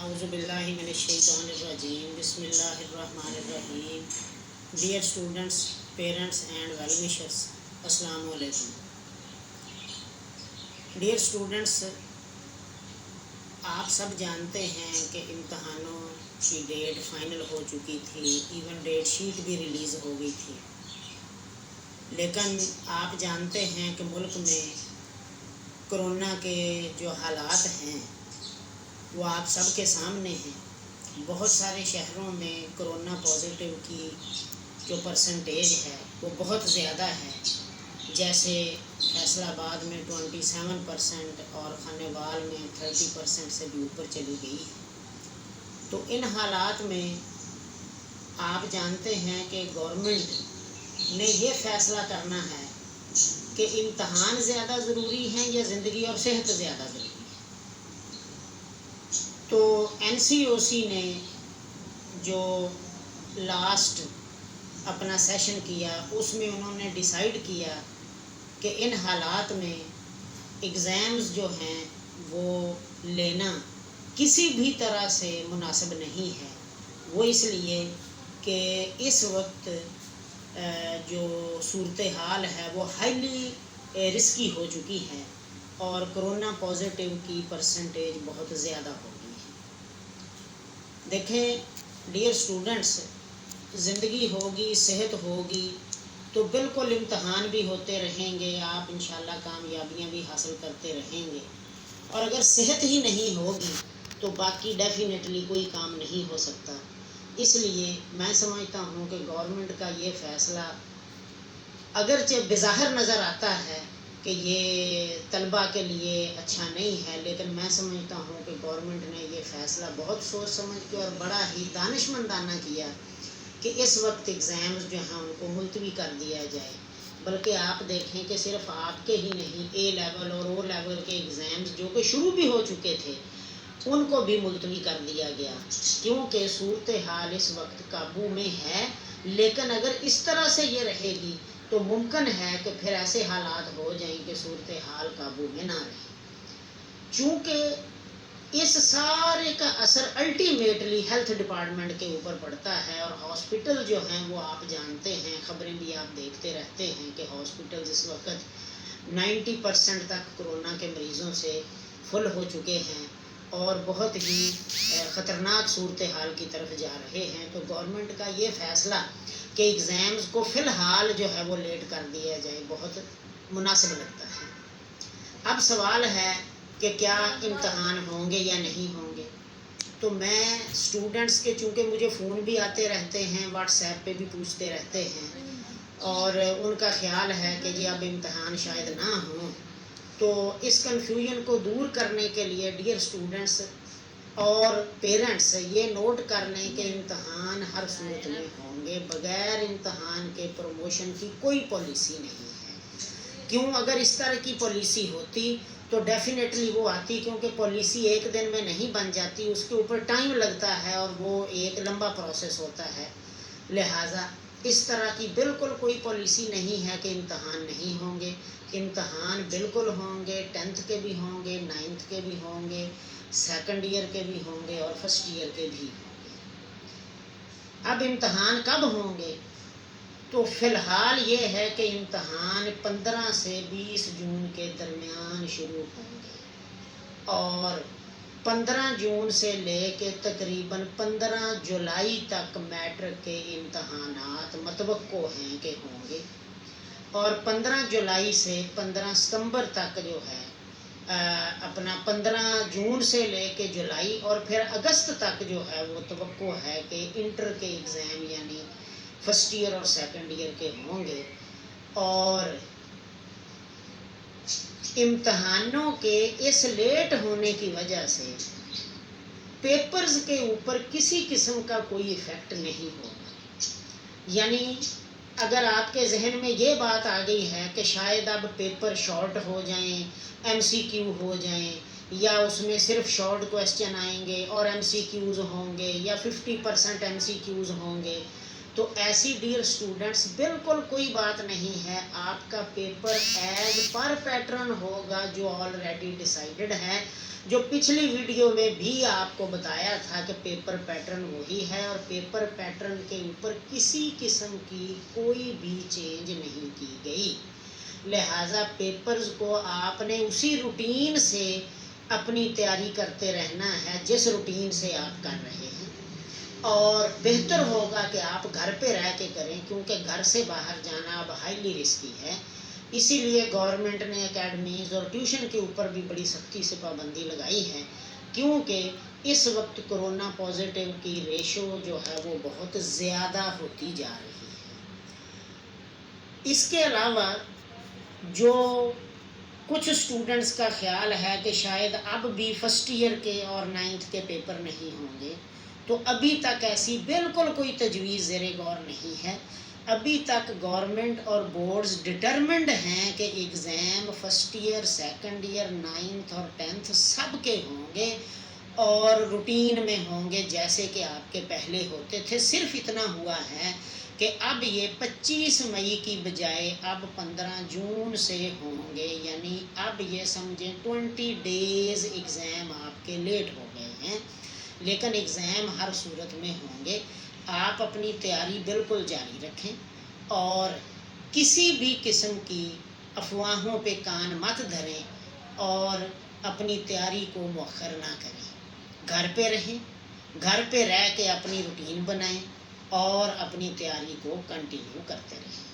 اعوذ باللہ من الشیطان الرجیم بسم اللہ الرحمن الرحیم. Dear students, parents and well wishers, السلام علیکم. ڈیئر اسٹوڈنٹس، آپ سب جانتے ہیں کہ امتحانوں کی ڈیٹ فائنل ہو چکی تھی، ایون ڈیٹ شیٹ بھی ریلیز ہو گئی تھی. لیکن آپ جانتے ہیں کہ ملک میں کرونا کے جو حالات ہیں وہ آپ سب کے سامنے ہیں. بہت سارے شہروں میں کرونا پازیٹیو کی جو پرسنٹیج ہے وہ بہت زیادہ ہے. جیسے فیصل آباد میں 27% اور خانیوال میں 30% سے بھی اوپر چلی گئی ہے. تو ان حالات میں آپ جانتے ہیں کہ گورنمنٹ نے یہ فیصلہ کرنا ہے کہ امتحان زیادہ ضروری ہیں یا زندگی اور صحت زیادہ ضروری ہے. تو NCOC نے جو لاسٹ اپنا سیشن کیا اس میں انہوں نے ڈیسائیڈ کیا کہ ان حالات میں ایگزامز جو ہیں وہ لینا کسی بھی طرح سے مناسب نہیں ہے. وہ اس لیے کہ اس وقت جو صورتحال ہے وہ ہائیلی رسکی ہو چکی ہے اور کرونا پازیٹیو کی پرسنٹیج بہت زیادہ ہو گئی ہے. دیکھیں ڈیئر اسٹوڈنٹس، زندگی ہوگی، صحت ہوگی تو بالکل امتحان بھی ہوتے رہیں گے، آپ انشاءاللہ کامیابیاں بھی حاصل کرتے رہیں گے. اور اگر صحت ہی نہیں ہوگی تو باقی ڈیفینیٹلی کوئی کام نہیں ہو سکتا. اس لیے میں سمجھتا ہوں کہ گورنمنٹ کا یہ فیصلہ اگرچہ بظاہر نظر آتا ہے کہ یہ طلباء کے لیے اچھا نہیں ہے، لیکن میں سمجھتا ہوں کہ گورنمنٹ نے یہ فیصلہ بہت سوچ سمجھ کے اور بڑا ہی دانشمندانہ کیا کہ اس وقت ایگزامز جو ہیں ان کو ملتوی کر دیا جائے. بلکہ آپ دیکھیں کہ صرف آپ کے ہی نہیں، A لیول اور O لیول کے ایگزامز جو کہ شروع بھی ہو چکے تھے ان کو بھی ملتوی کر دیا گیا، کیونکہ صورتحال اس وقت قابو میں ہے. لیکن اگر اس طرح سے یہ رہے گی تو ممکن ہے کہ پھر ایسے حالات ہو جائیں کہ صورتحال قابو میں نہ رہے. چونکہ اس سارے کا اثر الٹیمیٹلی ہیلتھ ڈپارٹمنٹ کے اوپر پڑتا ہے، اور ہاسپٹل جو ہیں وہ آپ جانتے ہیں، خبریں بھی آپ دیکھتے رہتے ہیں کہ ہاسپٹل اس وقت 90% تک کرونا کے مریضوں سے فل ہو چکے ہیں اور بہت ہی خطرناک صورتحال کی طرف جا رہے ہیں. تو گورنمنٹ کا یہ فیصلہ کہ ایگزامز کو فی الحال جو ہے وہ لیٹ کر دیا جائے بہت مناسب لگتا ہے. اب سوال ہے کہ کیا امتحان ہوں گے یا نہیں ہوں گے. تو میں اسٹوڈنٹس کے، چونکہ مجھے فون بھی آتے رہتے ہیں، واٹس ایپ پہ بھی پوچھتے رہتے ہیں اور ان کا خیال ہے کہ جی اب امتحان شاید نہ ہوں، تو اس کنفیوژن کو دور کرنے کے لیے ڈیئر اسٹوڈنٹس اور پیرنٹس یہ نوٹ کر لیں کہ امتحان ہر صورت میں ہوں گے. بغیر امتحان کے پروموشن کی کوئی پالیسی نہیں ہے. کیوں؟ اگر اس طرح کی پالیسی ہوتی تو ڈیفینیٹلی وہ آتی، کیونکہ پالیسی ایک دن میں نہیں بن جاتی، اس کے اوپر ٹائم لگتا ہے اور وہ ایک لمبا پروسیس ہوتا ہے. لہٰذا اس طرح کی بالکل کوئی پالیسی نہیں ہے کہ امتحان نہیں ہوں گے. امتحان بالکل ہوں گے، 10th کے بھی ہوں گے، 9th کے بھی ہوں گے، سیکنڈ ایئر کے بھی ہوں گے اور فرسٹ ایئر کے بھی ہوں گے. اب امتحان کب ہوں گے؟ تو فی الحال یہ ہے کہ امتحان 15 سے 20 جون کے درمیان شروع ہوں گے اور 15 جون سے لے کے تقریباً 15 جولائی تک میٹرک کے امتحانات متوقع ہیں کہ ہوں گے. اور 15 جولائی سے 15 ستمبر تک جو ہے اپنا 15 جون سے لے کے جولائی اور پھر اگست تک جو ہے وہ توقع ہے کہ انٹر کے ایگزام یعنی فرسٹ ایئر اور سیکنڈ ایئر کے ہوں گے. اور امتحانوں کے اس لیٹ ہونے کی وجہ سے پیپرز کے اوپر کسی قسم کا کوئی ایفیکٹ نہیں ہوگا. یعنی اگر آپ کے ذہن میں یہ بات آ گئی ہے کہ شاید اب پیپر شارٹ ہو جائیں، MCQ ہو جائیں، یا اس میں صرف شارٹ کویسچن آئیں گے اور MCQs ہوں گے یا 50% MCQs ہوں گے، تو ایسی ڈیئر اسٹوڈنٹس بالکل کوئی بات نہیں ہے. آپ کا پیپر ایز پر پیٹرن ہوگا جو آلریڈی ڈیسائیڈڈ ہے. جو پچھلی ویڈیو میں بھی آپ کو بتایا تھا کہ پیپر پیٹرن وہی ہے اور پیپر پیٹرن کے اوپر کسی قسم کی کوئی بھی چینج نہیں کی گئی، لہٰذا پیپرز کو آپ نے اسی روٹین سے اپنی تیاری کرتے رہنا ہے جس روٹین سے آپ کر رہے ہیں، اور بہتر ہوگا کہ آپ گھر پہ رہ کے کریں، کیونکہ گھر سے باہر جانا اب ہائیلی رسکی ہے۔ اسی لیے گورنمنٹ نے اکیڈمیز اور ٹیوشن کے اوپر بھی بڑی سختی سے پابندی لگائی ہے، کیونکہ اس وقت کرونا پازیٹیو کی ریشو جو ہے وہ بہت زیادہ ہوتی جا رہی ہے۔ اس کے علاوہ جو کچھ اسٹوڈنٹس کا خیال ہے کہ شاید اب بھی فرسٹ ایئر کے اور 9th کے پیپر نہیں ہوں گے، تو ابھی تک ایسی بالکل کوئی تجویز زیر غور نہیں ہے۔ ابھی تک گورنمنٹ اور بورڈز ڈٹرمنڈ ہیں کہ exam first year, second year, 9th اور 10th سب کے ہوں گے اور روٹین میں ہوں گے جیسے کہ آپ کے پہلے ہوتے تھے۔ صرف اتنا ہوا ہے کہ اب یہ 25 مئی کی بجائے اب 15 جون سے ہوں گے، یعنی اب یہ سمجھیں 20 ڈیز ایگزام آپ کے لیٹ ہو گئے ہیں، لیکن ایگزام ہر صورت میں ہوں گے۔ آپ اپنی تیاری بالکل جاری رکھیں اور کسی بھی قسم کی افواہوں پہ کان مت دھریں اور اپنی تیاری کو مؤخر نہ کریں۔ گھر پہ رہیں، گھر پہ رہ کے اپنی روٹین بنائیں اور اپنی تیاری کو کنٹینیو کرتے رہیں۔